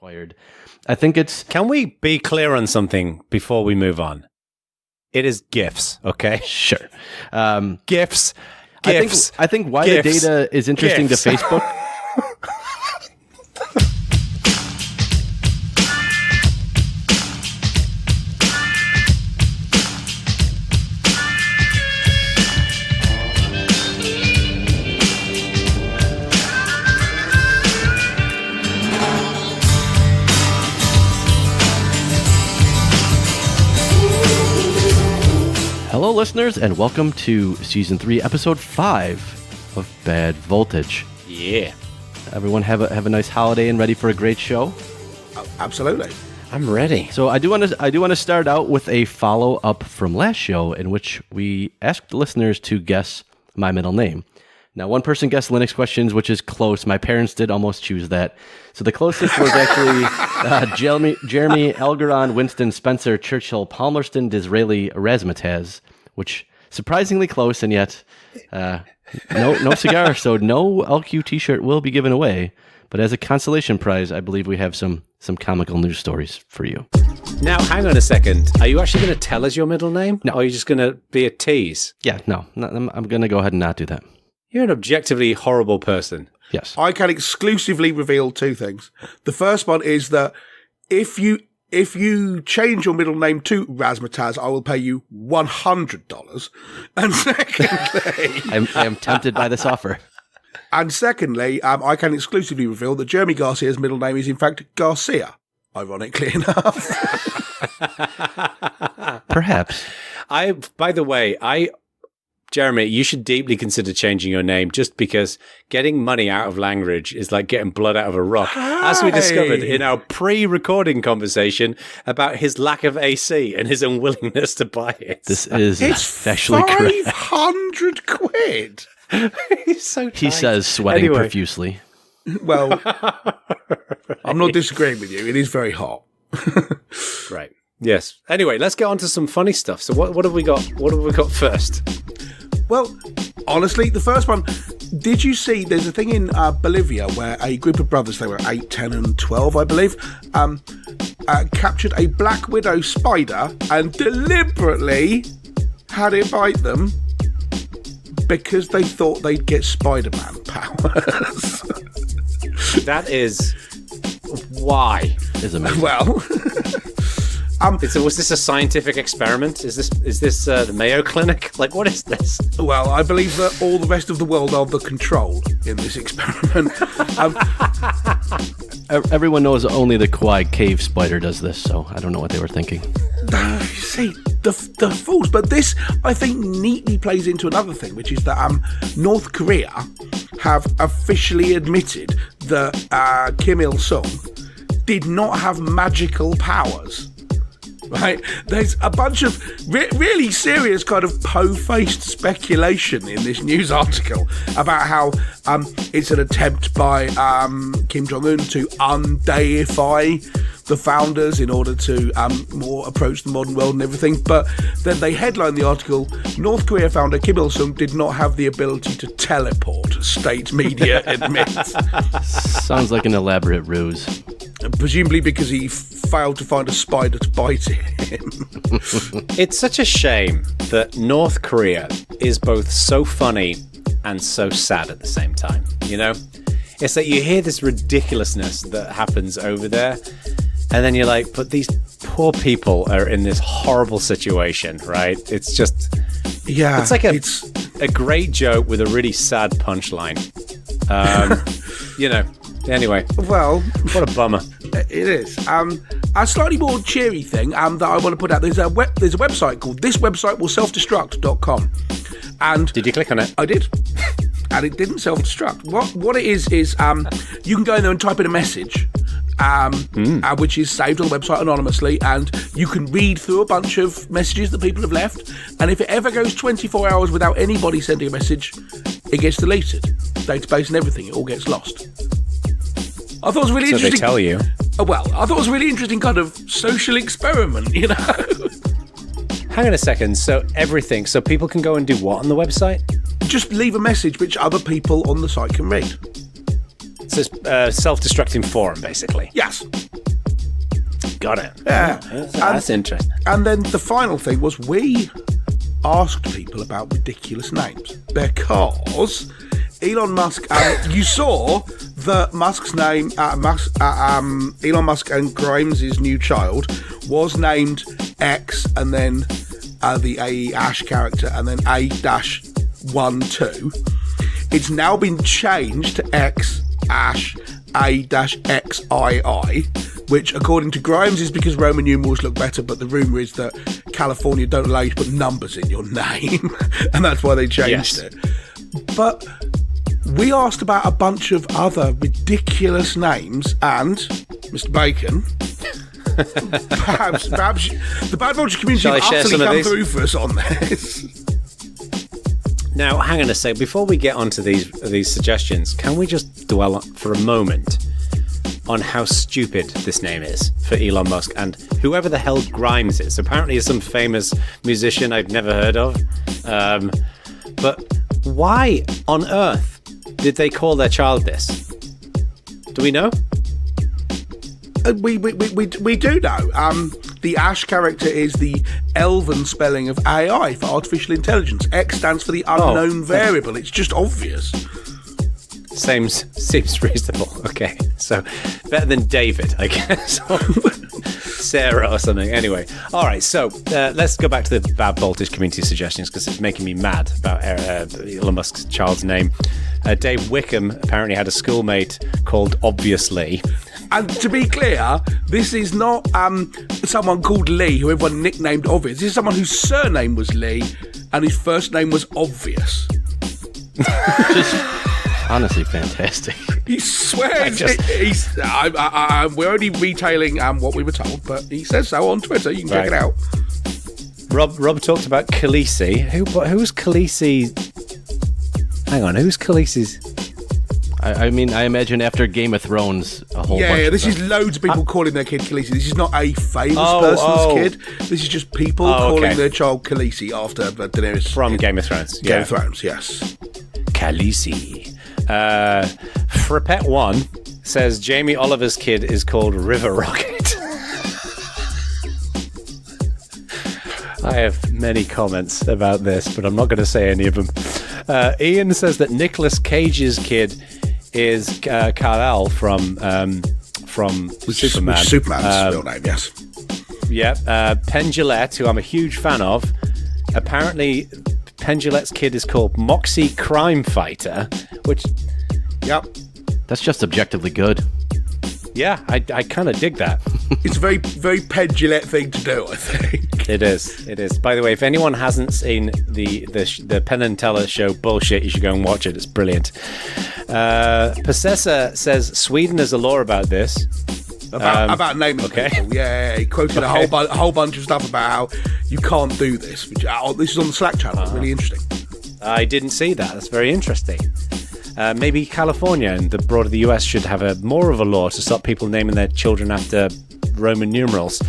Acquired. I think it's... Can we be clear on something before we move on? It is GIFs, okay? Sure. GIFs. I think why GIFs, the data is interesting GIFs. to Facebook... Hello, listeners, and welcome to Season 3, Episode 5 of Bad Voltage. Yeah. Everyone have a nice holiday and ready for a great show? Oh, absolutely. I'm ready. So I do want to start out with a follow-up from last show in which we asked listeners to guess my middle name. Now, one person guessed Linux questions, which is close. My parents did almost choose that. So the closest was actually Jeremy, Elgeron, Winston, Spencer, Churchill, Palmerston, Disraeli, Razzmatazz, which surprisingly close, and yet no cigar, so no LQ t-shirt will be given away. But as a consolation prize, I believe we have some comical news stories for you. Now, hang on a second. Are you actually going to tell us your middle name? No. Or are you just going to be a tease? Yeah, no, I'm going to go ahead and not do that. You're an objectively horrible person. Yes. I can exclusively reveal two things. The first one is that if you change your middle name to Razzmatazz, I will pay you $100. And secondly... I am tempted by this offer. And secondly, I can exclusively reveal that Jeremy Garcia's middle name is in fact Garcia, ironically enough. Perhaps. By the way, Jeremy, you should deeply consider changing your name just because getting money out of Langridge is like getting blood out of a rock. As we discovered in our pre-recording conversation about his lack of AC and his unwillingness to buy it. This is It's factually correct. 500 quid. He's so tight. He says, sweating Anyway. profusely. Well, I'm not disagreeing with you. It is very hot. Right. Yes. Anyway, let's get on to some funny stuff. So what have we got? What have we got first? Well, honestly, the first one, did you see there's a thing in Bolivia where a group of brothers, they were 8, 10 and 12, I believe, captured a black widow spider and deliberately had it bite them because they thought they'd get Spider-Man powers. That is... Why? Is amazing. Well... Was this a scientific experiment? Is this the Mayo Clinic? Like, what is this? Well, I believe that all the rest of the world are the control in this experiment. Everyone knows only the Quabeck cave spider does this, so I don't know what they were thinking. You see, the fools. But this, I think, neatly plays into another thing, which is that North Korea have officially admitted that Kim Il-sung did not have magical powers. Right, there's a bunch of really serious kind of po-faced speculation in this news article about how it's an attempt by Kim Jong-un to undeify the founders in order to more approach the modern world and everything. But then they headline the article, North Korea founder Kim Il-sung did not have the ability to teleport, state media admits. Sounds like an elaborate ruse. Presumably because he failed to find a spider to bite him. It's such a shame that North Korea is both so funny and so sad at the same time, you know? It's like you hear this ridiculousness that happens over there, and then you're like, but these poor people are in this horrible situation, right? It's just... Yeah. It's like a great joke with a really sad punchline. You know... Anyway, well, what a bummer. It is. A slightly more cheery thing that I want to put out. There's a website called thiswebsitewillselfdestruct.com. And did you click on it? I did. And it didn't self-destruct. What it is you can go in there and type in a message, which is saved on the website anonymously, and you can read through a bunch of messages that people have left. And if it ever goes 24 hours without anybody sending a message, it gets deleted. Database and everything, it all gets lost. I thought it was really interesting. So they tell you? Well, I thought it was a really interesting kind of social experiment, you know? Hang on a second. So people can go and do what on the website? Just leave a message which other people on the site can read. So it's a self-destructing forum, basically. Yes. got it. Yeah. That's interesting. And then the final thing was we asked people about ridiculous names because Elon Musk, you saw that Musk's name, Elon Musk and Grimes' new child was named X and then the A Ash character and then A-12. It's now been changed to X Ash A-XII, which according to Grimes is because Roman numerals look better, but the rumour is that California don't allow you to put numbers in your name, and that's why they changed it. But we asked about a bunch of other ridiculous names, and Mr. Bacon, perhaps the Bad Vulture community have utterly come through for us on this. Now, hang on a sec. Before we get onto these suggestions, can we just dwell for a moment on how stupid this name is for Elon Musk and whoever the hell Grimes is? Apparently, he's some famous musician I've never heard of. But why on earth did they call their child this? Do we know? We do know. The Ash character is the elven spelling of AI for artificial intelligence. X stands for the unknown variable. It's just obvious. Seems reasonable. Okay, so better than David, I guess, or Sarah or something. Anyway, all right. So let's go back to the Bad Voltage community suggestions because it's making me mad about Elon Musk's child's name. Dave Wickham apparently had a schoolmate called Obviously. And to be clear, this is not someone called Lee who everyone nicknamed Obvious. This is someone whose surname was Lee and his first name was Obvious. Just honestly fantastic. He swears we're only retailing what we were told, but he says so on Twitter. You can check it out. Rob talked about Khaleesi. Who's Khaleesi? Hang on, who's Khaleesi's? I mean, I imagine after Game of Thrones, a whole bunch this is loads of people calling their kid Khaleesi. This is not a famous person's kid. This is just people calling their child Khaleesi after Daenerys. From Game of Thrones. Game of Thrones, yes. Khaleesi. Frippet1 says Jamie Oliver's kid is called River Rocket. I have many comments about this, but I'm not going to say any of them. Ian says that Nicolas Cage's kid is Kal-El from Superman. Superman's real name, yes. Yeah. Penn Jillette, who I'm a huge fan of. Apparently, Penn Jillette's kid is called Moxie Crime Fighter, which... Yep. That's just objectively good. Yeah, I kind of dig that. It's a very, very Penn Jillette thing to do, I think. It is. By the way, if anyone hasn't seen the Penn and Teller show Bullshit, you should go and watch it. It's brilliant. Possessor says Sweden has a law about this. About naming people. Yeah, he quoted a whole bunch of stuff about how you can't do this. This is on the Slack channel. It's really interesting. I didn't see that. That's very interesting. Maybe California and the broader the US should have more of a law to stop people naming their children after Roman numerals.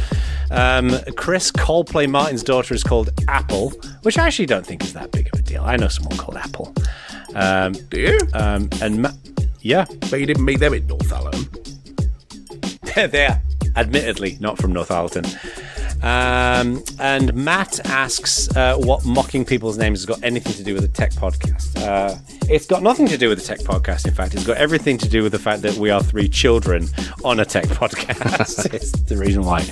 Chris Coldplay Martin's daughter is called Apple, which I actually don't think is that big of a deal. I know someone called Apple. Do you? Yeah. But you didn't meet them in Northallerton. They're admittedly not from Northallerton. And Matt asks what mocking people's names has got anything to do with the tech podcast. It's got nothing to do with the tech podcast. In fact, it's got everything to do with the fact that we are three children on a tech podcast. It's the reason why.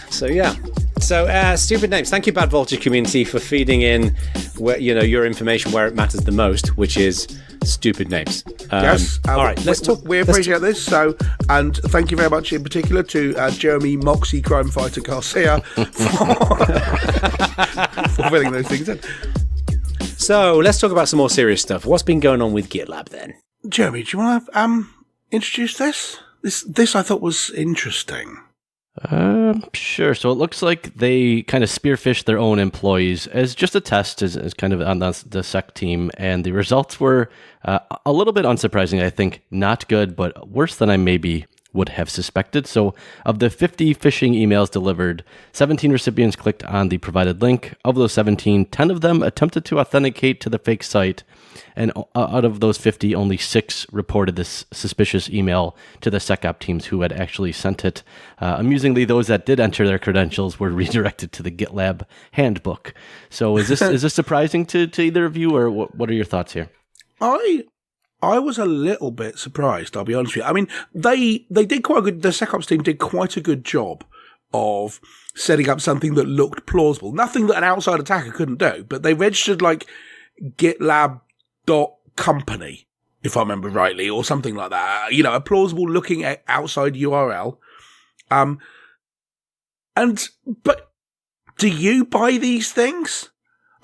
So yeah. So stupid names. Thank you, Bad Vulture community, for feeding in your information where it matters the most, which is stupid names. Yes. All right, let's talk. We appreciate this. So, and thank you very much in particular to Jeremy Moxie Crime Fighter Garcia for filling those things in. So let's talk about some more serious stuff. What's been going on with Gitlab then? Jeremy, do you want to introduce this? This I thought was interesting. Sure. So it looks like they kind of spear-phished their own employees as just a test, as kind of on the sec team, and the results were a little bit unsurprising. I think not good, but worse than I maybe would have suspected. So of the 50 phishing emails delivered, 17 recipients clicked on the provided link. Of those 17, 10 of them attempted to authenticate to the fake site. And out of those 50, only 6 reported this suspicious email to the SecOp teams who had actually sent it. Amusingly, those that did enter their credentials were redirected to the GitLab handbook. So is this surprising to either of you, or what are your thoughts here? I was a little bit surprised, I'll be honest with you. I mean, they did quite a good, the SecOps team did quite a good job of setting up something that looked plausible. Nothing that an outside attacker couldn't do, but they registered like Gitlab.company, if I remember rightly, or something like that. You know, a plausible looking outside URL. But do you buy these things?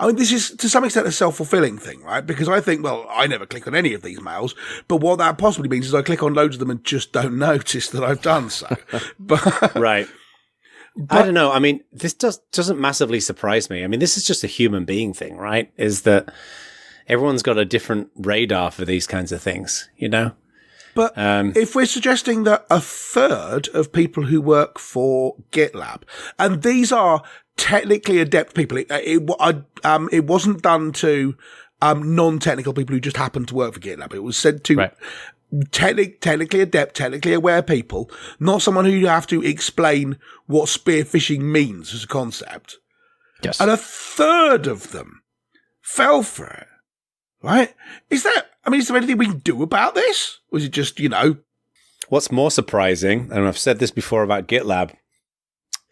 I mean, this is to some extent a self-fulfilling thing, right? Because I think, well, I never click on any of these mails, but what that possibly means is I click on loads of them and just don't notice that I've done so. But, right. I don't know. I mean, this doesn't massively surprise me. I mean, this is just a human being thing, right? Is that everyone's got a different radar for these kinds of things, you know? But if we're suggesting that a third of people who work for GitLab, and these are technically adept people, it wasn't done to non-technical people who just happen to work for GitLab. It was said to technically adept, technically aware people, not someone who you have to explain what spear-phishing means as a concept. Yes. And a third of them fell for it. Right? Is there anything we can do about this? Or is it just, you know? What's more surprising, and I've said this before about GitLab,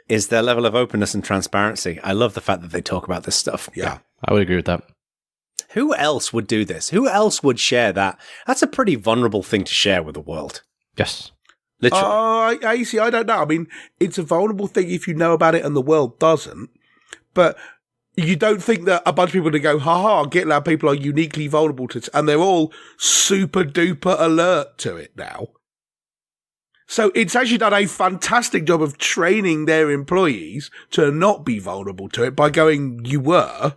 is their level of openness and transparency. I love the fact that they talk about this stuff. Yeah. I would agree with that. Who else would do this? Who else would share that? That's a pretty vulnerable thing to share with the world. Yes. Literally. I see. I don't know. I mean, it's a vulnerable thing if you know about it and the world doesn't. But you don't think that a bunch of people to go, haha, GitLab people are uniquely vulnerable to it, and they're all super duper alert to it now. So it's actually done a fantastic job of training their employees to not be vulnerable to it by going, you were.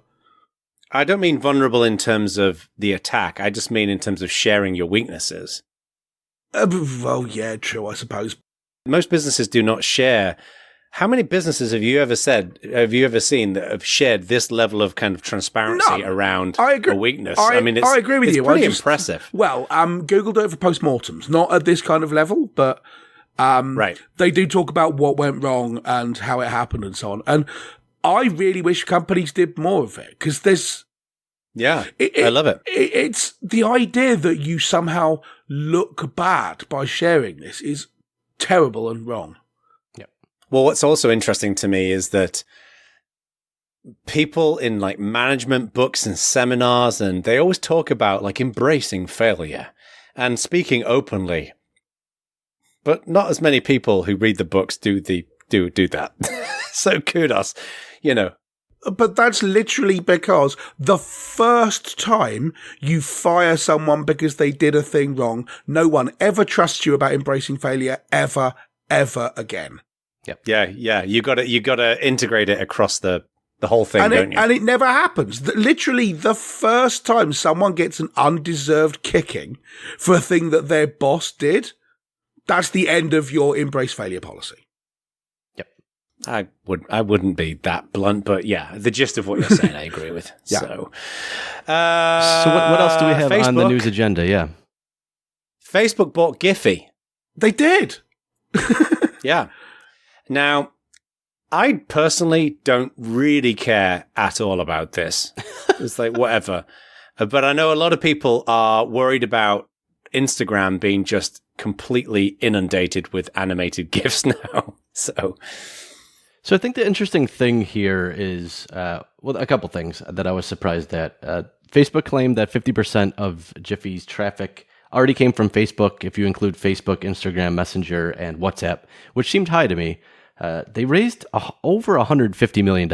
I don't mean vulnerable in terms of the attack. I just mean in terms of sharing your weaknesses. Well, yeah, true, I suppose. Most businesses do not share. How many businesses have you ever seen that have shared this level of kind of transparency around a weakness? I mean, I agree with you. It's pretty impressive. Well, Google do it for postmortems, not at this kind of level, but right. They do talk about what went wrong and how it happened and so on. And I really wish companies did more of it, because there's... Yeah, I love it. It's the idea that you somehow look bad by sharing this is terrible and wrong. Well, what's also interesting to me is that people in like management books and seminars, and they always talk about like embracing failure and speaking openly, but not as many people who read the books do that. So kudos, you know. But that's literally because the first time you fire someone because they did a thing wrong, no one ever trusts you about embracing failure ever again. Yep. Yeah. You got to integrate it across the whole thing, don't you? And it never happens. Literally, the first time someone gets an undeserved kicking for a thing that their boss did, that's the end of your embrace failure policy. Yep. I wouldn't be that blunt, but yeah, the gist of what you're saying, I agree with. Yeah. So what else do we have on the news agenda? Yeah. Facebook bought Giphy. They did. Yeah. Now, I personally don't really care at all about this. It's like, whatever. But I know a lot of people are worried about Instagram being just completely inundated with animated GIFs now. So I think the interesting thing here is, a couple things that I was surprised at. Facebook claimed that 50% of Giphy's traffic already came from Facebook, if you include Facebook, Instagram, Messenger, and WhatsApp, which seemed high to me. They raised over $150 million,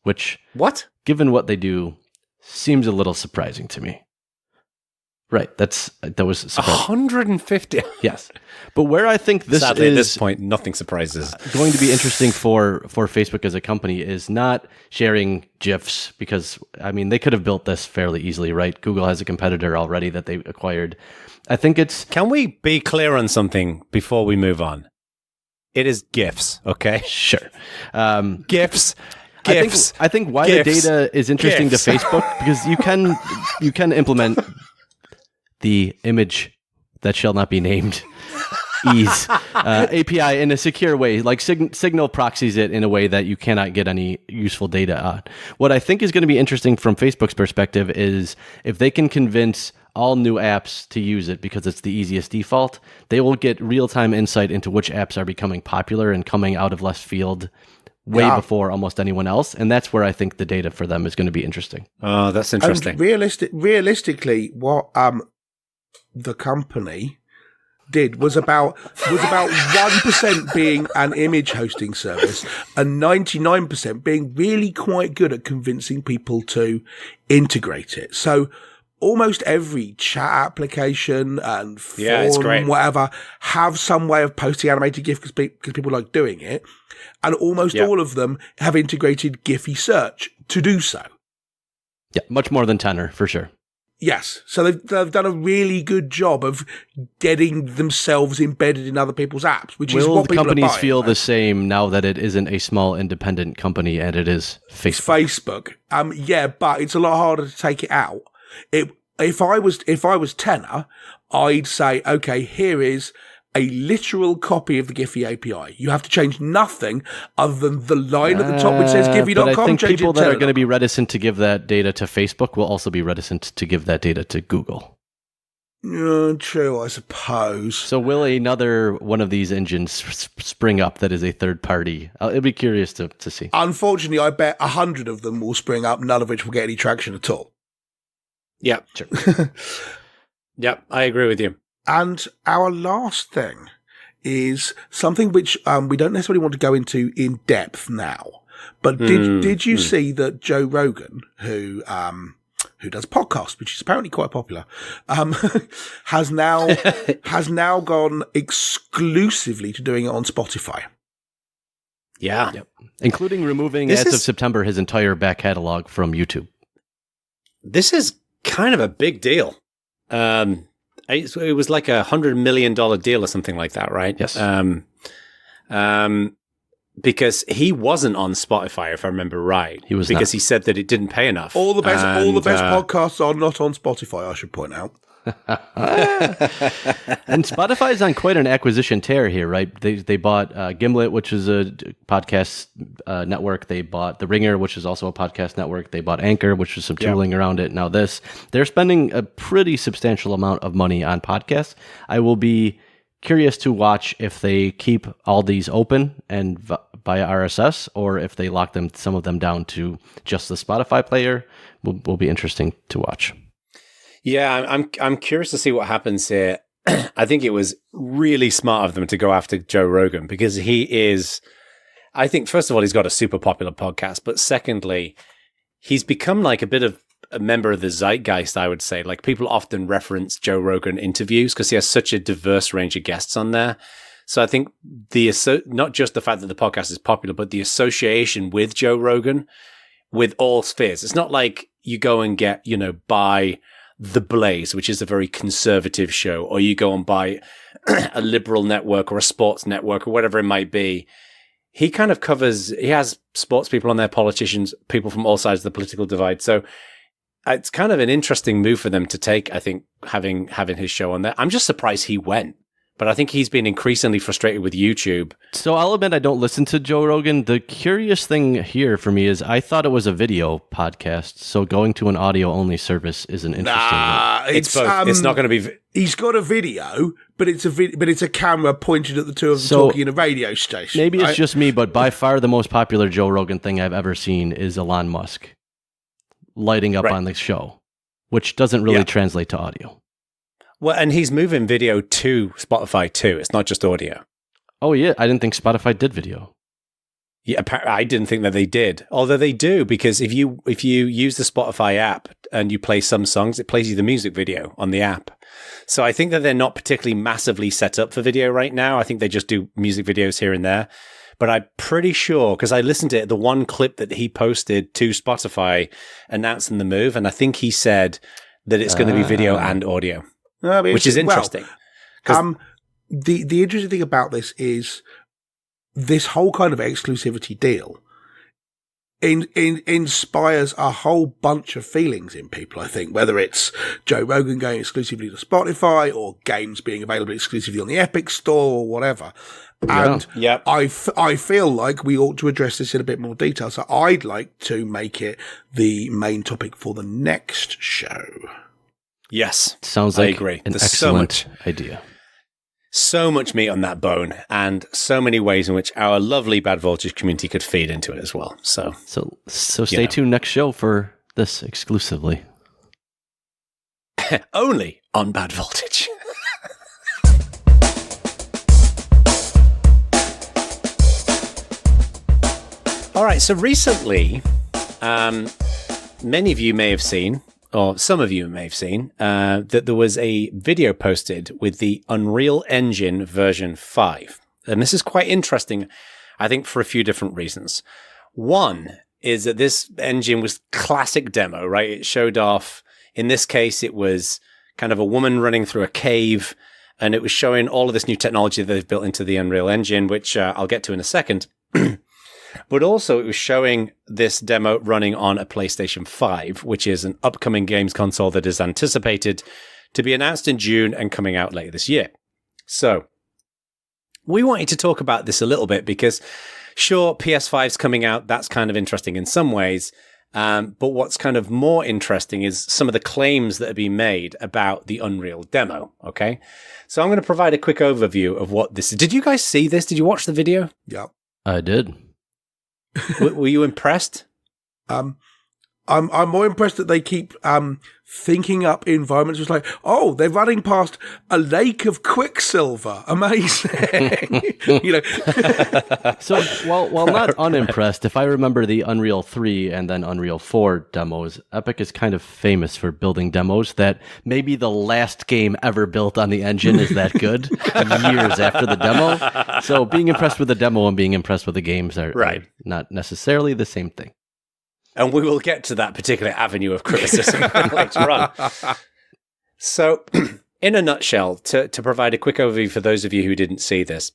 which, what? Given what they do, seems a little surprising to me. Right. That was surprising. 150. Yes. But where I think this Sadly, is at this point, nothing surprises. going to be interesting for Facebook as a company is not sharing GIFs, because, I mean, they could have built this fairly easily, right? Google has a competitor already that they acquired. I think it's... Can we be clear on something before we move on? It is GIFs, okay? Sure. GIFs. I think why the data is interesting to Facebook, because you can implement the image that shall not be named ease API in a secure way, like Signal proxies it in a way that you cannot get any useful data on. What I think is going to be interesting from Facebook's perspective is if they can convince all new apps to use it because it's the easiest default, they will get real-time insight into which apps are becoming popular and coming out of left field way before almost anyone else. And that's where I think the data for them is going to be interesting. Oh, that's interesting. And realistically, what the company did was about 1% being an image hosting service and 99% being really quite good at convincing people to integrate it. So almost every chat application and forum, whatever, have some way of posting animated GIF because people like doing it. And almost all of them have integrated Giphy search to do so. Yeah, much more than Tenor, for sure. Yes. So they've done a really good job of getting themselves embedded in other people's apps, which is what people are buying. Will companies feel the same now that it isn't a small independent company and it is Facebook? Yeah, but it's a lot harder to take it out. If I was Tenor, I'd say, okay, here is a literal copy of the Giphy API. You have to change nothing other than the line at the top which says Giphy.com. But I think people that are going to be reticent to give that data to Facebook will also be reticent to give that data to Google. True, I suppose. So will another one of these engines spring up that is a third party? It'll be curious to see. Unfortunately, I bet 100 of them will spring up, none of which will get any traction at all. Yep. Sure. Yep, I agree with you. And our last thing is something which we don't necessarily want to go into in depth now. But did you see that Joe Rogan, who does podcasts, which is apparently quite popular, has now gone exclusively to doing it on Spotify? Yeah. Yep. Including removing, as of September, his entire back catalog from YouTube. This is kind of a big deal. It was like $100 million deal or something like that, right? Yes. Because he wasn't on Spotify, if I remember right. He was because he said that it didn't pay enough. All the best podcasts are not on Spotify, I should point out. And Spotify is on quite an acquisition tear here, right? They bought Gimlet, which is a podcast network. They bought The Ringer, which is also a podcast network. They bought Anchor, which was some tooling around it. Now they're spending a pretty substantial amount of money on podcasts. I will be curious to watch if they keep all these open and via RSS, or if they lock some of them down to just the Spotify player. Will be interesting to watch. Yeah, I'm curious to see what happens here. I think it was really smart of them to go after Joe Rogan because he is, I think, first of all, he's got a super popular podcast, but secondly, he's become like a bit of a member of the zeitgeist, I would say. Like people often reference Joe Rogan interviews because he has such a diverse range of guests on there. So I think not just the fact that the podcast is popular, but the association with Joe Rogan with all spheres. It's not like you go and get, buy The Blaze, which is a very conservative show, or you go and buy a liberal network or a sports network or whatever it might be. He kind of he has sports people on there, politicians, people from all sides of the political divide. So it's kind of an interesting move for them to take, I think, having his show on there. I'm just surprised he went. But I think he's been increasingly frustrated with YouTube. So I'll admit I don't listen to Joe Rogan. The curious thing here for me is I thought it was a video podcast. So going to an audio-only service is an interesting one. It's both. It's not going to be... He's got a video, but it's a camera pointed at the two of them talking in a radio station. Maybe it's just me, but by far the most popular Joe Rogan thing I've ever seen is Elon Musk lighting up on the show, which doesn't really translate to audio. Well, and he's moving video to Spotify too. It's not just audio. Oh, yeah. I didn't think Spotify did video. Yeah, I didn't think that they did. Although they do, because if you use the Spotify app and you play some songs, it plays you the music video on the app. So I think that they're not particularly massively set up for video right now. I think they just do music videos here and there. But I'm pretty sure, because I listened to it, the one clip that he posted to Spotify announcing the move, and I think he said that it's going to be video and audio, which is interesting. The interesting thing about this is this whole kind of exclusivity deal inspires a whole bunch of feelings in people, I think, whether it's Joe Rogan going exclusively to Spotify or games being available exclusively on the Epic Store or whatever. And I feel like we ought to address this in a bit more detail. So I'd like to make it the main topic for the next show. Yes. Sounds like I agree. an There's excellent idea. So much meat on that bone, and so many ways in which our lovely Bad Voltage community could feed into it as well. So stay tuned next show for this exclusively. Only on Bad Voltage. All right, so recently, many of you may have seen, or some of you may have seen, that there was a video posted with the Unreal Engine version 5. And this is quite interesting, I think, for a few different reasons. One is that this engine was classic demo, right? It showed off, in this case, it was kind of a woman running through a cave, and it was showing all of this new technology that they've built into the Unreal Engine, which I'll get to in a second. But also it was showing this demo running on a PlayStation 5, which is an upcoming games console that is anticipated to be announced in June and coming out later this year. So we wanted to talk about this a little bit because, sure, PS5's coming out. That's kind of interesting in some ways. But what's kind of more interesting is some of the claims that are being made about the Unreal demo. Okay. So I'm going to provide a quick overview of what this is. Did you guys see this? Did you watch the video? Yeah. I did. Were you impressed? I'm more impressed that they keep thinking up environments. It's like, oh, they're running past a lake of quicksilver. Amazing. So, while not unimpressed, if I remember the Unreal 3 and then Unreal 4 demos, Epic is kind of famous for building demos that maybe the last game ever built on the engine is that good years after the demo. So being impressed with the demo and being impressed with the games are not necessarily the same thing. And we will get to that particular avenue of criticism later on. So, in a nutshell, to provide a quick overview for those of you who didn't see this,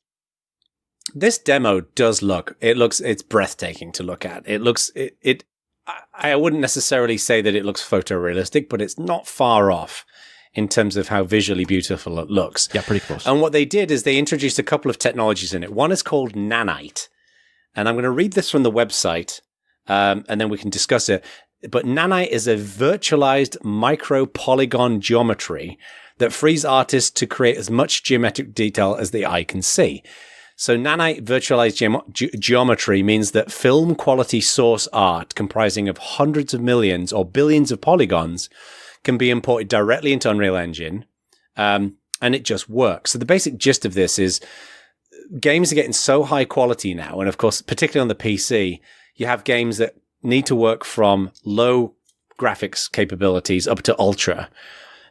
this demo does it's breathtaking to look at. I wouldn't necessarily say that it looks photorealistic, but it's not far off in terms of how visually beautiful it looks. Yeah, pretty close. And what they did is they introduced a couple of technologies in it. One is called nanite. And I'm going to read this from the website. And then we can discuss it. But nanite is a virtualized micro-polygon geometry that frees artists to create as much geometric detail as the eye can see. So nanite virtualized geometry means that film-quality source art comprising of hundreds of millions or billions of polygons can be imported directly into Unreal Engine, and it just works. So the basic gist of this is games are getting so high quality now, and of course, particularly on the PC, you have games that need to work from low graphics capabilities up to ultra.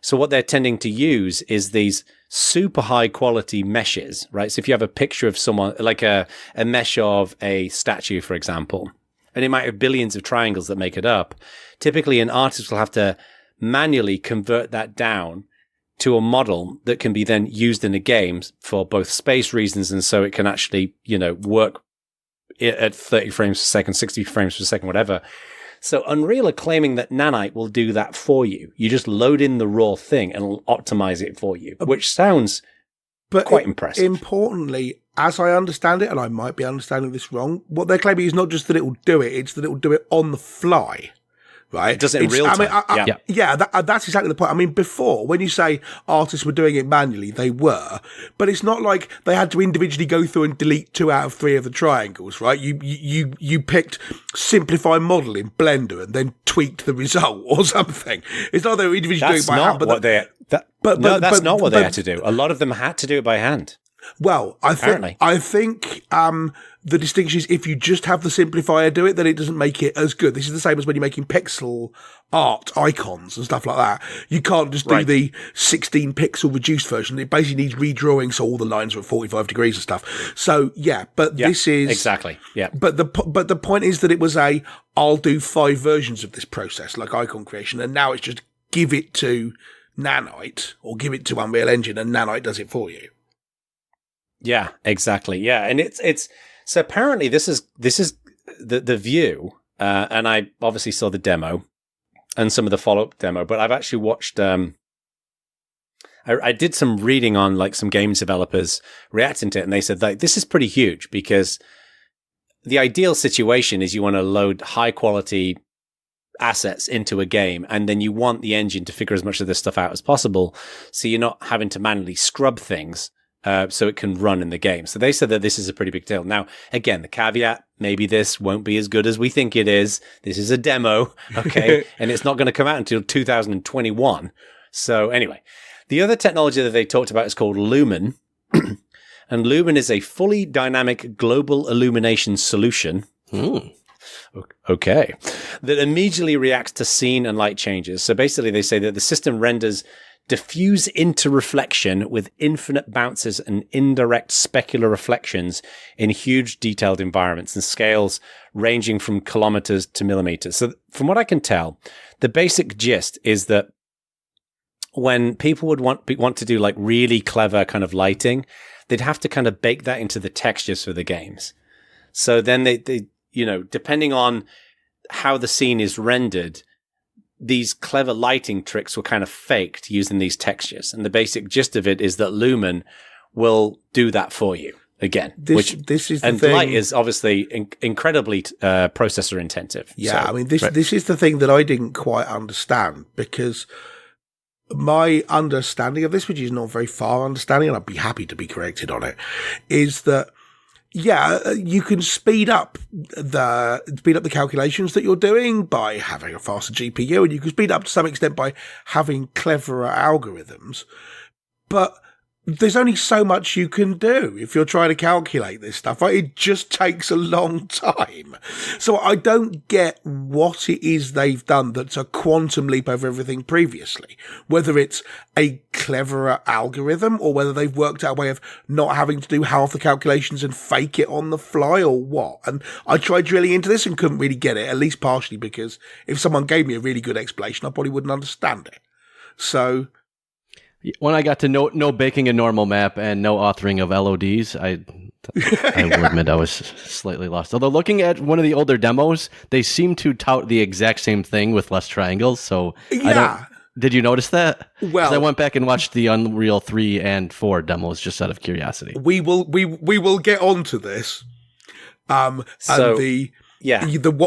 So what they're tending to use is these super high quality meshes, right? So if you have a picture of someone, like a mesh of a statue, for example, and it might have billions of triangles that make it up, typically an artist will have to manually convert that down to a model that can be then used in a game for both space reasons and so it can actually, work at 30 frames per second, 60 frames per second, whatever. So Unreal are claiming that nanite will do that for you. You just load in the raw thing and it'll optimize it for you, which sounds quite impressive. Importantly, as I understand it, and I might be understanding this wrong, what they're claiming is not just that it will do it, it's that it will do it on the fly. Right? It does it in real time. That's exactly the point. I mean, before, when you say artists were doing it manually, they were, but it's not like they had to individually go through and delete 2 out of 3 of the triangles, right? You picked simplify model in Blender and then tweaked the result or something. It's not they were individually doing it by hand. That's not what they had to do. A lot of them had to do it by hand. Well, I Apparently. think the distinction is if you just have the simplifier do it, then it doesn't make it as good. This is the same as when you're making pixel art icons and stuff like that. You can't just do the 16 pixel reduced version. It basically needs redrawing, so all the lines are at 45 degrees and stuff. So this is exactly. Yeah. But the point is that it was I'll do 5 versions of this process, like icon creation, and now it's just give it to Nanite or give it to Unreal Engine, and Nanite does it for you. Yeah, exactly. Yeah, and it's so apparently this is the view, and I obviously saw the demo and some of the follow-up demo, but I've actually watched. I did some reading on like some games developers reacting to it, and they said like this is pretty huge because the ideal situation is you want to load high quality assets into a game, and then you want the engine to figure as much of this stuff out as possible, so you're not having to manually scrub things. So it can run in the game. So they said that this is a pretty big deal. Now, again, the caveat, maybe this won't be as good as we think it is. This is a demo, okay? And it's not going to come out until 2021. So anyway, the other technology that they talked about is called Lumen. And Lumen is a fully dynamic global illumination solution. Okay. That immediately reacts to scene and light changes. So basically they say that the system renders diffuse interreflection with infinite bounces and indirect specular reflections in huge detailed environments and scales ranging from kilometers to millimeters. So from what I can tell, the basic gist is that when people would want to do like really clever kind of lighting, they'd have to kind of bake that into the textures for the games. So then they depending on how the scene is rendered, these clever lighting tricks were kind of faked using these textures. And the basic gist of it is that Lumen will do that for you again. This is the thing. Light is obviously incredibly processor intensive. Yeah, so, I mean, this is the thing that I didn't quite understand, because my understanding of this, which is not very far understanding, and I'd be happy to be corrected on it, is that you can speed up the calculations that you're doing by having a faster GPU, and you can speed up to some extent by having cleverer algorithms. But there's only so much you can do if you're trying to calculate this stuff. It just takes a long time. So I don't get what it is they've done that's a quantum leap over everything previously. Whether it's a cleverer algorithm or whether they've worked out a way of not having to do half the calculations and fake it on the fly or what. And I tried drilling into this and couldn't really get it, at least partially because if someone gave me a really good explanation, I probably wouldn't understand it. So when I got to no baking a normal map and no authoring of LODs, I will admit I was slightly lost. Although looking at one of the older demos, they seem to tout the exact same thing with less triangles. So did you notice that? Well, I went back and watched the Unreal 3 and 4 demos just out of curiosity. We will get onto this. The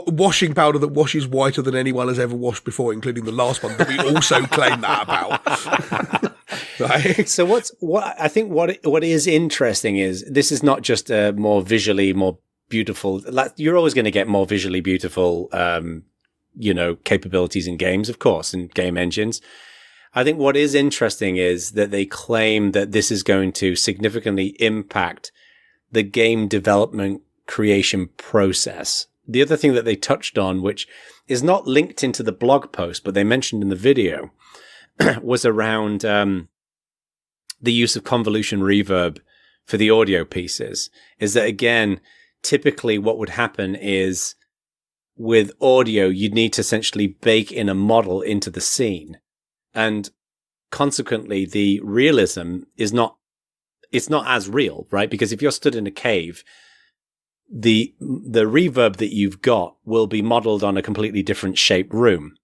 washing powder that washes whiter than anyone has ever washed before, including the last one that we also claim that about. Right. So what is interesting is this is not just more visually more beautiful. You're always going to get more visually beautiful, capabilities in games, of course, and game engines. I think what is interesting is that they claim that this is going to significantly impact the game development creation process. The other thing that they touched on, which is not linked into the blog post, but they mentioned in the video, was around the use of convolution reverb for the audio pieces. Is that, again, typically what would happen is with audio, you'd need to essentially bake in a model into the scene. And consequently, the realism it's not as real, right? Because if you're stood in a cave, the reverb that you've got will be modeled on a completely different shaped room.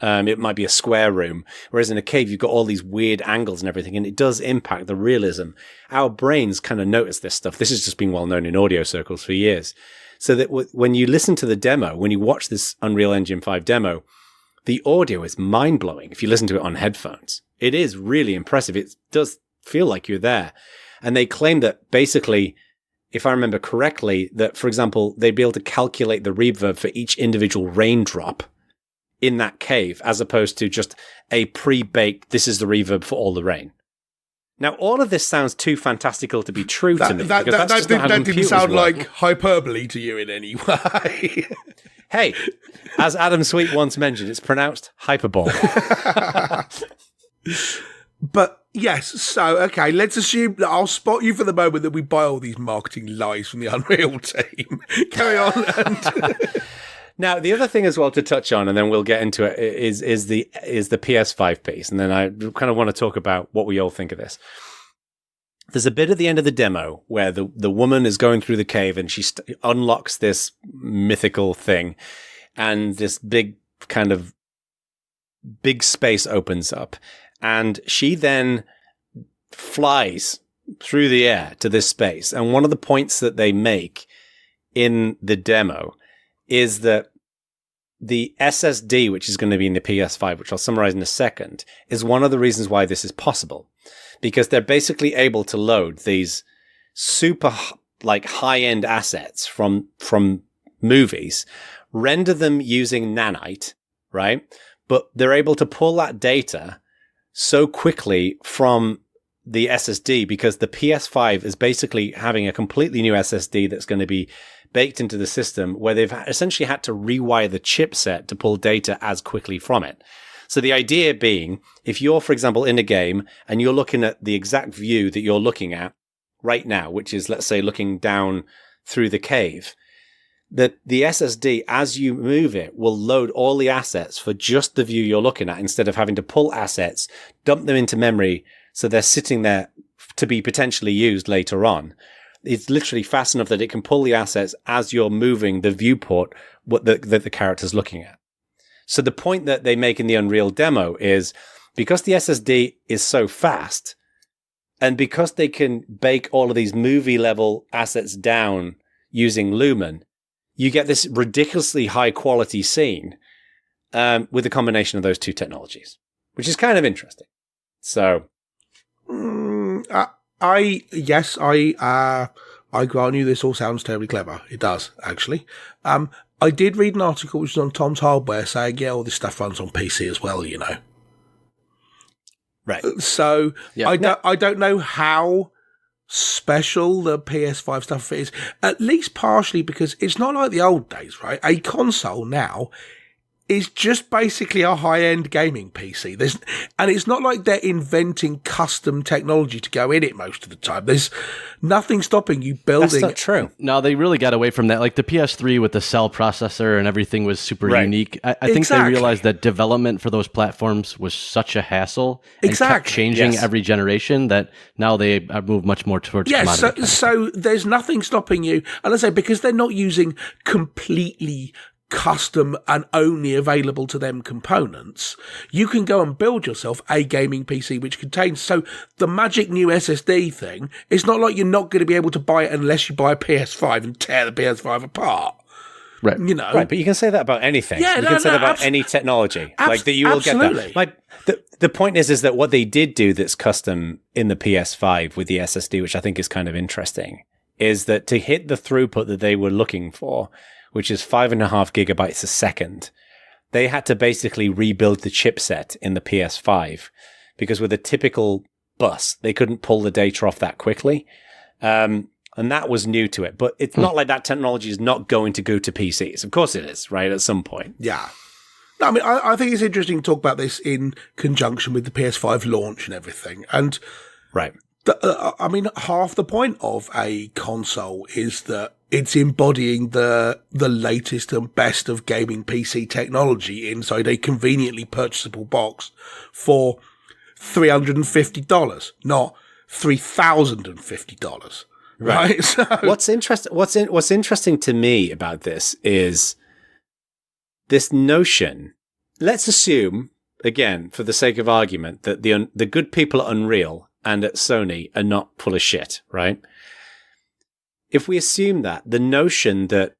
It might be a square room, whereas in a cave, you've got all these weird angles and everything, and it does impact the realism. Our brains kind of notice this stuff. This has just been well known in audio circles for years. So that when you listen to the demo, when you watch this Unreal Engine 5 demo, the audio is mind-blowing if you listen to it on headphones. It is really impressive. It does feel like you're there. And they claim that basically, if I remember correctly, that, for example, they'd be able to calculate the reverb for each individual raindrop in that cave, as opposed to just a pre-baked, this is the reverb for all the rain. Now, all of this sounds too fantastical to be true to me. That didn't sound like hyperbole to you in any way. Hey, as Adam Sweet once mentioned, it's pronounced hyperbole. But yes, so, okay, let's assume that I'll spot you for the moment that we buy all these marketing lies from the Unreal team. Carry on. Now, the other thing as well to touch on, and then we'll get into it, is the PS5 piece. And then I kind of want to talk about what we all think of this. There's a bit at the end of the demo where the woman is going through the cave and she unlocks this mythical thing. And this big space opens up. And she then flies through the air to this space. And one of the points that they make in the demo is that the SSD, which is going to be in the PS5, which I'll summarize in a second, is one of the reasons why this is possible. Because they're basically able to load these super high-end assets from movies, render them using nanite, right? But they're able to pull that data so quickly from the SSD because the PS5 is basically having a completely new SSD that's going to be baked into the system where they've essentially had to rewire the chipset to pull data as quickly from it. So the idea being, if you're, for example, in a game and you're looking at the exact view that you're looking at right now, which is, let's say, looking down through the cave, that the SSD, as you move it, will load all the assets for just the view you're looking at instead of having to pull assets, dump them into memory so they're sitting there to be potentially used later on. It's literally fast enough that it can pull the assets as you're moving the viewport that the character's looking at. So the point that they make in the Unreal demo is because the SSD is so fast and because they can bake all of these movie level assets down using Lumen, you get this ridiculously high quality scene with a combination of those two technologies, which is kind of interesting. So, I grant you this all sounds terribly clever. It does, actually. I did read an article which was on Tom's Hardware saying, yeah, all this stuff runs on PC as well, you know. Right. So yeah. I don't know how special the PS5 stuff is, at least partially because it's not like the old days, right? A console now is just basically a high-end gaming PC. And it's not like they're inventing custom technology to go in it most of the time. There's nothing stopping you building. That's not true. No, they really got away from that. Like the PS3 with the cell processor and everything was super unique. I think they realized that development for those platforms was such a hassle and kept changing every generation that now they move much more towards commodity. So there's nothing stopping you. And I say, because they're not using completely custom and only available to them components, you can go and build yourself a gaming PC which contains, so the magic new SSD thing, it's not like you're not going to be able to buy it unless you buy a PS5 and tear the PS5 apart. Right. You know. Right, but you can say that about anything. Yeah, you can say that about any technology. Like that you will get that. Like the point is that what they did do that's custom in the PS5 with the SSD, which I think is kind of interesting, is that to hit the throughput that they were looking for, which is 5.5 gigabytes a second, they had to basically rebuild the chipset in the PS5 because with a typical bus, they couldn't pull the data off that quickly. And that was new to it. But it's not like that technology is not going to go to PCs. Of course it is, right, at some point. Yeah. I mean, I think it's interesting to talk about this in conjunction with the PS5 launch and everything. And right. I mean, half the point of a console is that it's embodying the latest and best of gaming PC technology inside a conveniently purchasable box for $350, not $3,050. Right. So what's interesting to me about this is this notion. Let's assume, again, for the sake of argument, that the good people at Unreal and at Sony are not full of shit, right? If we assume that, the notion that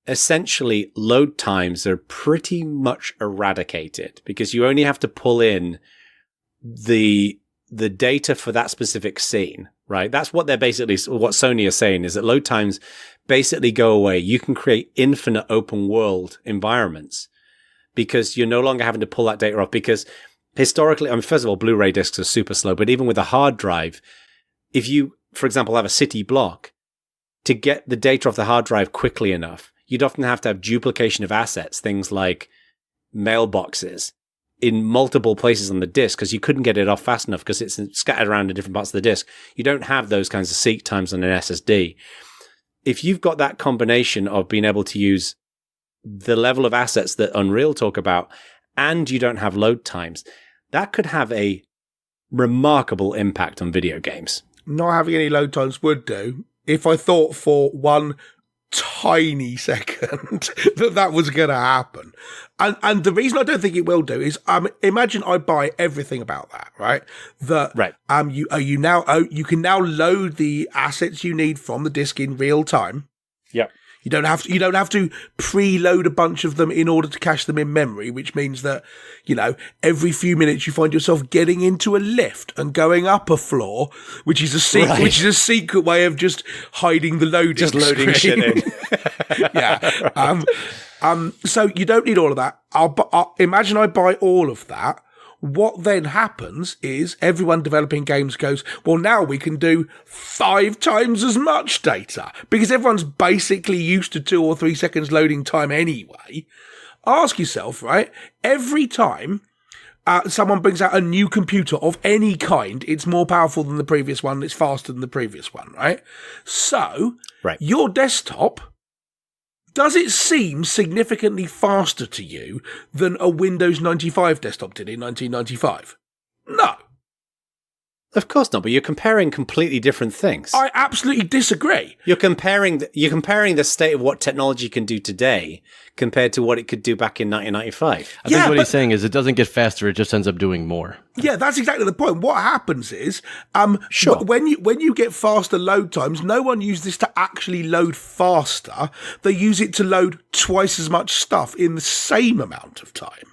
essentially load times are pretty much eradicated because you only have to pull in the data for that specific scene, right? That's what what Sony is saying is that load times basically go away. You can create infinite open world environments because you're no longer having to pull that data off because historically, I mean, first of all, Blu-ray discs are super slow, but even with a hard drive, if you, for example, have a city block, to get the data off the hard drive quickly enough, you'd often have to have duplication of assets, things like mailboxes, in multiple places on the disk, because you couldn't get it off fast enough because it's scattered around in different parts of the disk. You don't have those kinds of seek times on an SSD. If you've got that combination of being able to use the level of assets that Unreal talk about, and you don't have load times, that could have a remarkable impact on video games. Not having any load times would do. If I thought for one tiny second that was going to happen. And the reason I don't think it will do is, imagine I buy everything about that, right? Right. You can now load the assets you need from the disk in real time. Yeah. You don't have to preload a bunch of them in order to cache them in memory, which means that, every few minutes you find yourself getting into a lift and going up a floor, which is a secret way of just hiding the loading. Just loading shit in. Yeah. So you don't need all of that. Imagine I buy all of that. What then happens is everyone developing games goes, well, now we can do 5 times as much data because everyone's basically used to 2 or 3 seconds loading time anyway. Ask yourself, right? Every time someone brings out a new computer of any kind, it's more powerful than the previous one. It's faster than the previous one, right? So your desktop, does it seem significantly faster to you than a Windows 95 desktop did in 1995? No. Of course not, but you're comparing completely different things. I absolutely disagree. You're comparing the state of what technology can do today compared to what it could do back in 1995. I think what he's saying is it doesn't get faster, it just ends up doing more. Yeah, that's exactly the point. What happens is, when you get faster load times, no one uses this to actually load faster. They use it to load twice as much stuff in the same amount of time.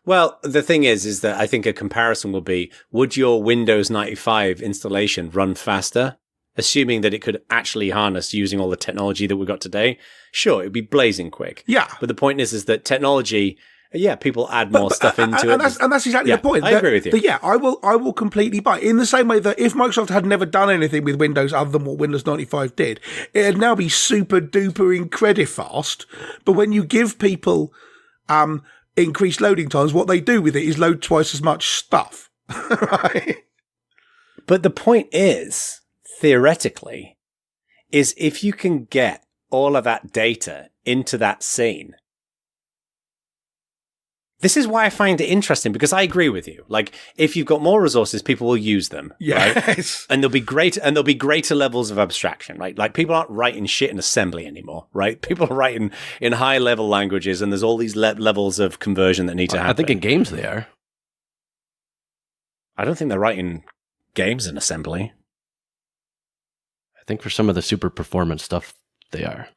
Well, the thing is that I think a comparison will be, would your Windows 95 installation run faster? Assuming that it could actually harness using all the technology that we've got today. Sure, it'd be blazing quick. Yeah. But the point is that technology, people add more stuff into it. And that's exactly the point. I agree with you. I will completely buy it. In the same way that if Microsoft had never done anything with Windows other than what Windows 95 did, it'd now be super duper incredibly fast. But when you give people increased loading times, what they do with it is load twice as much stuff. Right? But the point is, theoretically, is if you can get all of that data into that scene. This is why I find it interesting, because I agree with you. Like, if you've got more resources, people will use them. Yes. Right? And there'll be greater levels of abstraction, right? Like, people aren't writing shit in assembly anymore, right? People are writing in high level languages, and there's all these levels of conversion that need to happen. I think in games they are. I don't think they're writing games in assembly. I think for some of the super performance stuff, they are.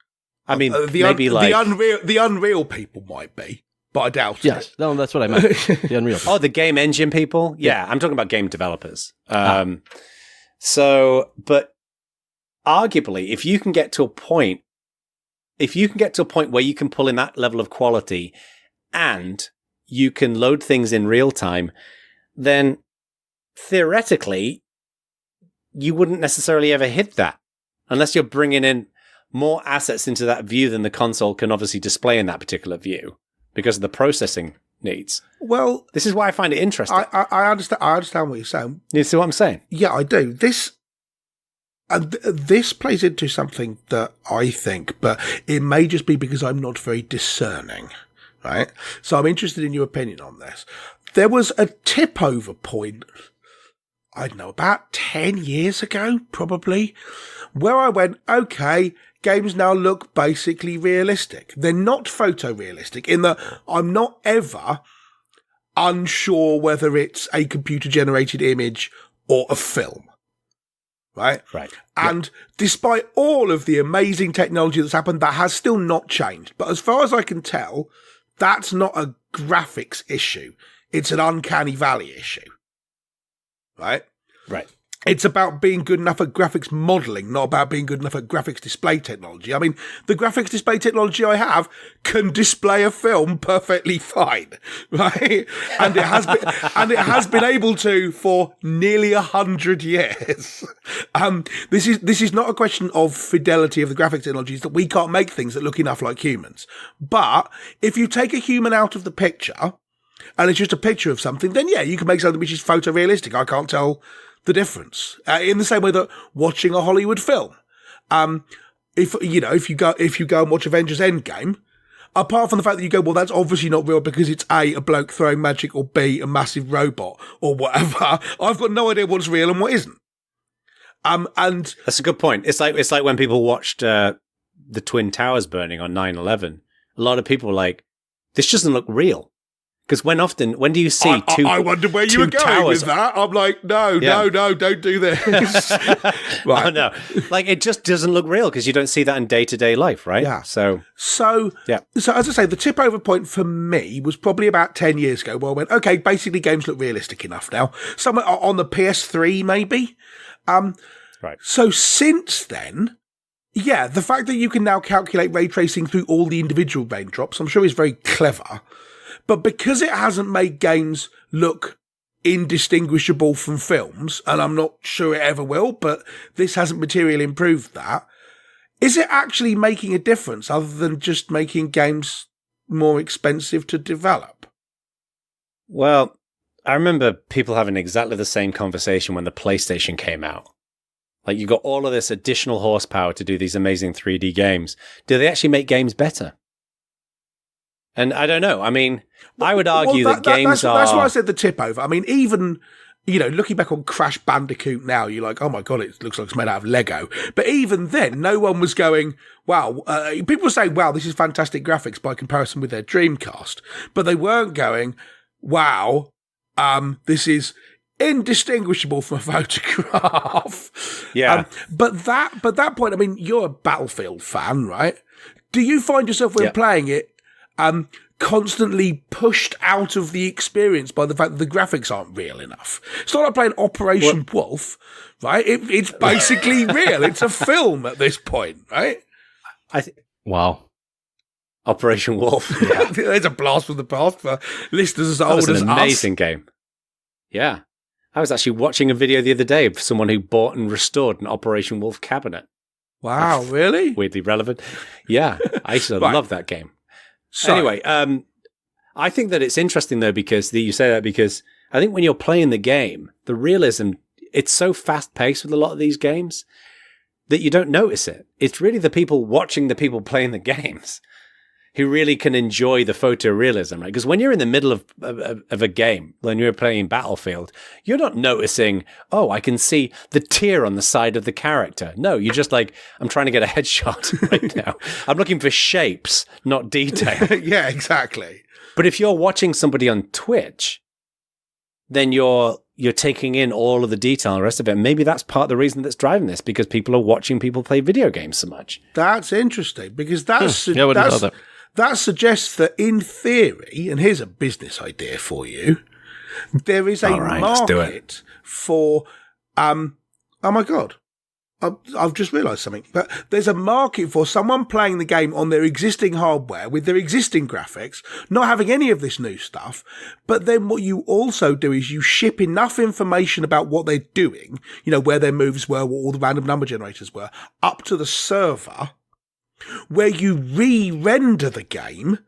I mean, the Unreal people might be. But I doubt it. Yes. No, that's what I meant. The Unreal. Oh, the game engine people? Yeah, I'm talking about game developers. But arguably, if you can get to a point where you can pull in that level of quality and you can load things in real time, then theoretically, you wouldn't necessarily ever hit that unless you're bringing in more assets into that view than the console can obviously display in that particular view. Because of the processing needs. Well, this is why I find it interesting. I understand what you're saying. You see what I'm saying? Yeah, I do. This plays into something that I think, but it may just be because I'm not very discerning, right? So I'm interested in your opinion on this. There was a tip-over point, I don't know, about 10 years ago, probably, where I went, okay, games now look basically realistic. They're not photorealistic in that I'm not ever unsure whether it's a computer-generated image or a film. Right? Right. And despite all of the amazing technology that's happened, that has still not changed. But as far as I can tell, that's not a graphics issue. It's an uncanny valley issue. Right? Right. It's about being good enough at graphics modeling, not about being good enough at graphics display technology. I mean, the graphics display technology I have can display a film perfectly fine, right? And it has been able to for nearly 100 years. This is not a question of fidelity of the graphics technology. It's that we can't make things that look enough like humans. But if you take a human out of the picture and it's just a picture of something, then yeah, you can make something which is photorealistic. I can't tell the difference, in the same way that watching a Hollywood film, if you go and watch Avengers Endgame, apart from the fact that you go, well, that's obviously not real because it's A, bloke throwing magic, or B, a massive robot, or whatever. I've got no idea what's real and what isn't. And that's a good point. It's like when people watched the Twin Towers burning on 9/11. A lot of people were like, this doesn't look real. Because when do you see two? I wonder where you were going towers with that. I'm like, no, don't do this. Right. Oh, no, like it just doesn't look real because you don't see that in day-to-day life, right? Yeah. So as I say, the tip over point for me was probably about 10 years ago, where I went, okay, basically games look realistic enough now. Somewhere on the PS3, maybe. Right. So since then, yeah, the fact that you can now calculate ray tracing through all the individual raindrops, I'm sure is very clever. But because it hasn't made games look indistinguishable from films, and I'm not sure it ever will, but this hasn't materially improved that, is it actually making a difference other than just making games more expensive to develop? Well, I remember people having exactly the same conversation when the PlayStation came out. Like, you got all of this additional horsepower to do these amazing 3D games. Do they actually make games better? And I don't know. I mean, I would argue that games are... That's why I said the tip over. I mean, even, looking back on Crash Bandicoot now, you're like, oh my God, it looks like it's made out of Lego. But even then, no one was going, wow. People were saying, wow, this is fantastic graphics by comparison with their Dreamcast. But they weren't going, wow, this is indistinguishable from a photograph. Yeah. But that point, I mean, you're a Battlefield fan, right? Do you find yourself when playing it, constantly pushed out of the experience by the fact that the graphics aren't real enough? It's not like playing Operation Wolf, right? It's basically real. It's a film at this point, right? Wow. Operation Wolf. Yeah. There's a blast from the past for listeners as old as us. That was an amazing game. Yeah. I was actually watching a video the other day of someone who bought and restored an Operation Wolf cabinet. Wow, really? Weirdly relevant. Yeah. I used to love that game. So, anyway, I think that it's interesting, though, because you say that because I think when you're playing the game, the realism, it's so fast-paced with a lot of these games that you don't notice it. It's really the people watching the people playing the games who really can enjoy the photorealism, right? Because when you're in the middle of a game, when you're playing Battlefield, you're not noticing, oh, I can see the tear on the side of the character. No, you're just like, I'm trying to get a headshot right now. I'm looking for shapes, not detail. Yeah, exactly. But if you're watching somebody on Twitch, then you're taking in all of the detail and the rest of it. Maybe that's part of the reason that's driving this, because people are watching people play video games so much. That's interesting, because that suggests that, in theory, and here's a business idea for you, there is a market for, oh my God, I've just realised something, but there's a market for someone playing the game on their existing hardware with their existing graphics, not having any of this new stuff. But then what you also do is you ship enough information about what they're doing, where their moves were, what all the random number generators were, up to the server, where you re-render the game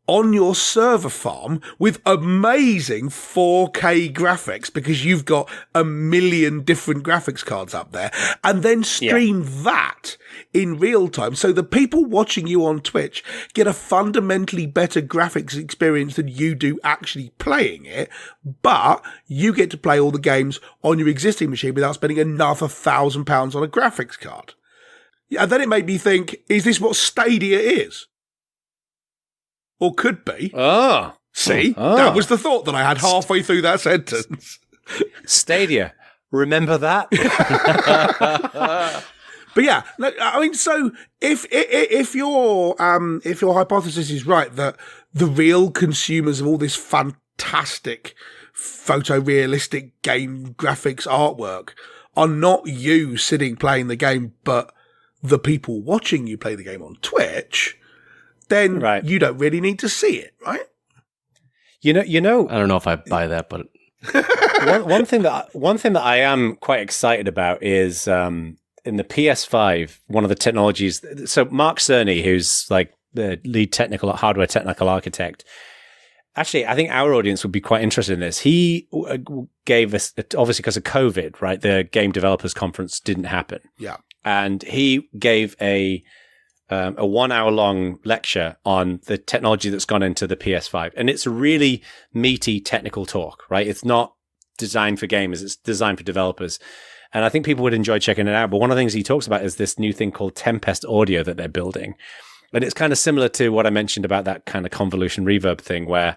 on your server farm with amazing 4K graphics, because you've got 1 million different graphics cards up there, and then stream that in real time. So the people watching you on Twitch get a fundamentally better graphics experience than you do actually playing it, but you get to play all the games on your existing machine without spending another £1,000 on a graphics card. And then it made me think, is this what Stadia is? Or could be. Oh. See? That was the thought that I had halfway through that sentence. Stadia. Remember that? But yeah, I mean, so if your hypothesis is right, that the real consumers of all this fantastic photorealistic game graphics artwork are not you sitting playing the game, but the people watching you play the game on Twitch, then you don't really need to see it, right? You know. I don't know if I buy that, but one thing that I am quite excited about is in the PS5, one of the technologies. So Mark Cerny, who's like the lead hardware technical architect. Actually, I think our audience would be quite interested in this. He gave us, obviously because of COVID, right? The Game Developers Conference didn't happen. Yeah. And he gave a 1 hour long lecture on the technology that's gone into the PS5. And it's a really meaty technical talk, right? It's not designed for gamers. It's designed for developers. And I think people would enjoy checking it out. But one of the things he talks about is this new thing called Tempest Audio that they're building. And it's kind of similar to what I mentioned about that kind of convolution reverb thing where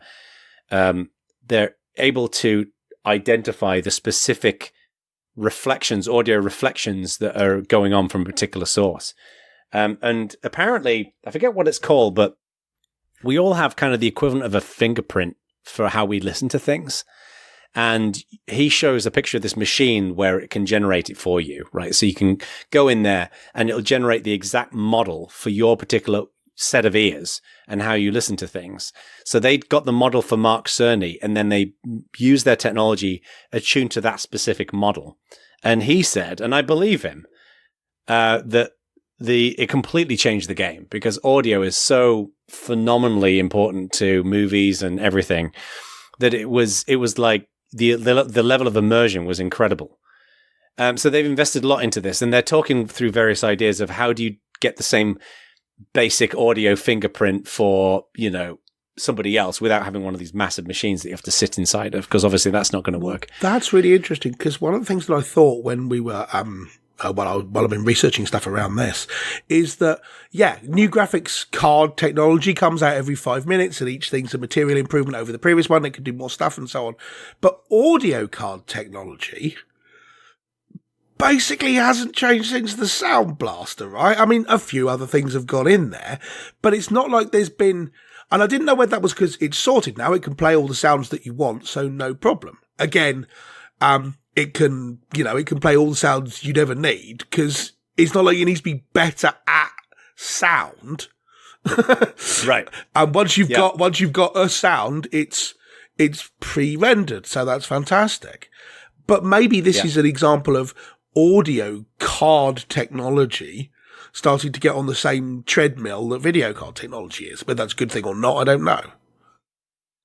they're able to identify the specific audio reflections that are going on from a particular source. And apparently, I forget what it's called, but we all have kind of the equivalent of a fingerprint for how we listen to things. And he shows a picture of this machine where it can generate it for you, right? So you can go in there and it'll generate the exact model for your particular set of ears and how you listen to things. So they got the model for Mark Cerny and then they use their technology attuned to that specific model. And he said, and I believe him, that it completely changed the game because audio is so phenomenally important to movies and everything that it was like the level of immersion was incredible. So they've invested a lot into this, and they're talking through various ideas of how do you get the same basic audio fingerprint for, somebody else without having one of these massive machines that you have to sit inside of, because obviously that's not going to work. That's really interesting, because one of the things that I thought when we were while I've been researching stuff around this, is that, new graphics card technology comes out every 5 minutes and each thing's a material improvement over the previous one. It can do more stuff and so on. But audio card technology basically hasn't changed since the Sound Blaster, right? I mean, a few other things have gone in there, but it's not like there's been, and I didn't know whether that was because it's sorted now. It can play all the sounds that you want, so no problem. Again, it can play all the sounds you'd ever need, because it's not like it needs to be better at sound. Right. And once you've got a sound, it's pre-rendered, so that's fantastic. But maybe this is an example of audio card technology starting to get on the same treadmill that video card technology is. Whether that's a good thing or not, I don't know.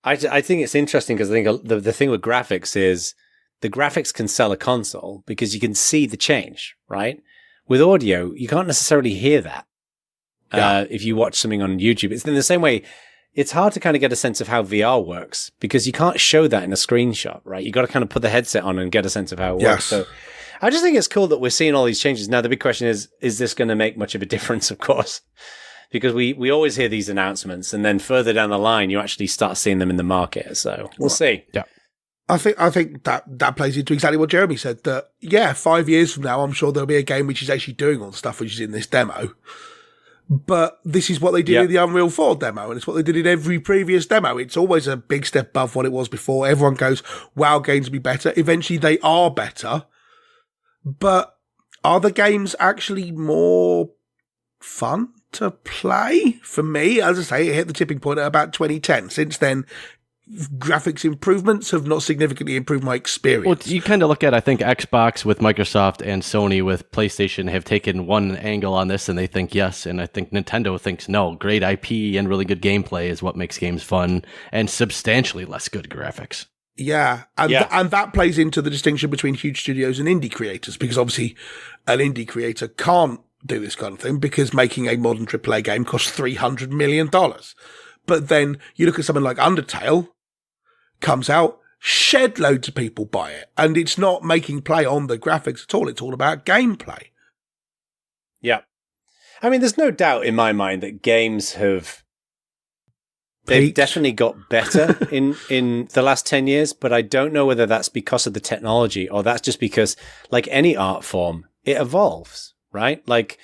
I think it's interesting because I think the thing with graphics is the graphics can sell a console because you can see the change, right? With audio, you can't necessarily hear that. If you watch something on YouTube, it's in the same way. It's hard to kind of get a sense of how VR works because you can't show that in a screenshot, right? You got to kind of put the headset on and get a sense of how it works. So I just think it's cool that we're seeing all these changes. Now, the big question is this going to make much of a difference, of course? Because we always hear these announcements and then further down the line, you actually start seeing them in the market. So we'll see. Yeah. I think that plays into exactly what Jeremy said, that, 5 years from now, I'm sure there'll be a game which is actually doing all the stuff which is in this demo. But this is what they did in the Unreal 4 demo, and it's what they did in every previous demo. It's always a big step above what it was before. Everyone goes, wow, games will be better. Eventually they are better. But are the games actually more fun to play? For me, as I say, it hit the tipping point at about 2010. Since then, graphics improvements have not significantly improved my experience. Well, you kind of look at, I think, Xbox with Microsoft and Sony with PlayStation have taken one angle on this and they think yes, and I think Nintendo thinks no. Great IP and really good gameplay is what makes games fun and substantially less good graphics. And that plays into the distinction between huge studios and indie creators, because obviously an indie creator can't do this kind of thing because making a modern AAA game costs $300 million. But then you look at something like Undertale, comes out, shed loads of people buy it. And it's not making play on the graphics at all. It's all about gameplay. Yeah. I mean, there's no doubt in my mind that games they've definitely got better in the last 10 years, but I don't know whether that's because of the technology or that's just because, like any art form, it evolves, right? Like,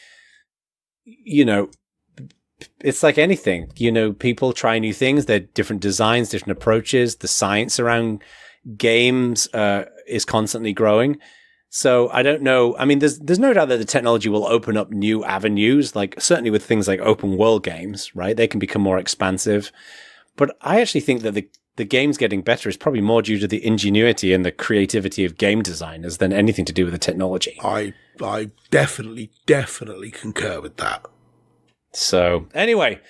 it's like anything, people try new things. They're different designs, different approaches. The science around games is constantly growing. So I don't know. I mean, there's no doubt that the technology will open up new avenues, like certainly with things like open world games, right? They can become more expansive. But I actually think that the games getting better is probably more due to the ingenuity and the creativity of game designers than anything to do with the technology. I definitely concur with that. So anyway,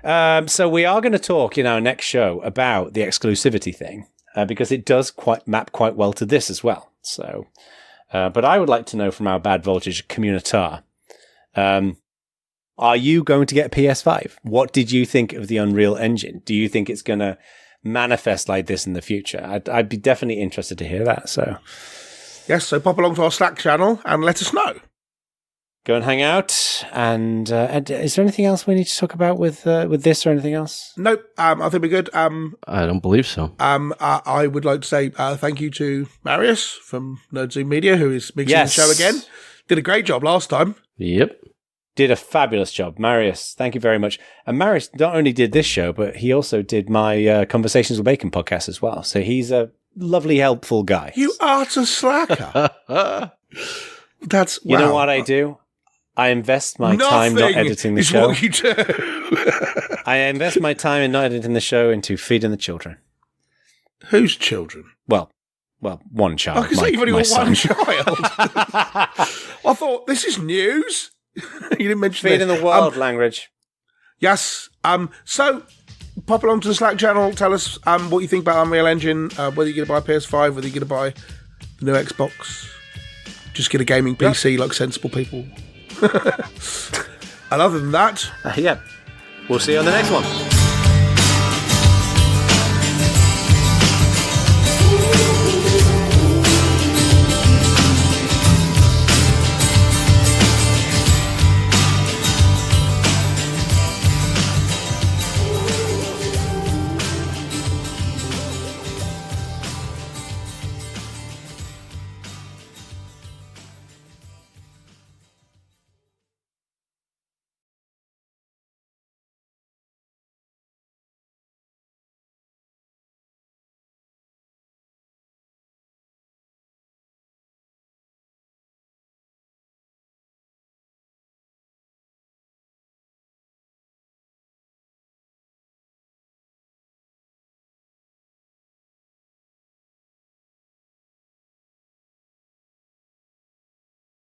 so we are going to talk in our next show about the exclusivity thing because it does map quite well to this as well. So, but I would like to know from our Bad Voltage communitar, are you going to get a PS5? What did you think of the Unreal Engine? Do you think it's going to manifest like this in the future? I'd be definitely interested to hear that. So, yes, so pop along to our Slack channel and let us know. Go and hang out. And is there anything else we need to talk about with this or anything else? Nope. I think we're good. I don't believe so. I would like to say thank you to Marius from NerdZoom Media, who is mixing the show again. Did a great job last time. Yep. Did a fabulous job. Marius, thank you very much. And Marius not only did this show, but he also did my Conversations with Bacon podcast as well. So he's a lovely, helpful guy. You utter slacker. That's You know what I do? I invest my time not editing the show. What you do. I invest my time in not editing the show into feeding the children. Whose children? Well, one child. I can say you've only got son. one child. I thought, this is news. You didn't mention Feeding this. the world, Langridge. Yes. So, pop along to the Slack channel. Tell us what you think about Unreal Engine, whether you're going to buy a PS5, whether you're going to buy the new Xbox. Just get a gaming PC like sensible people. And other than that... We'll see you on the next one.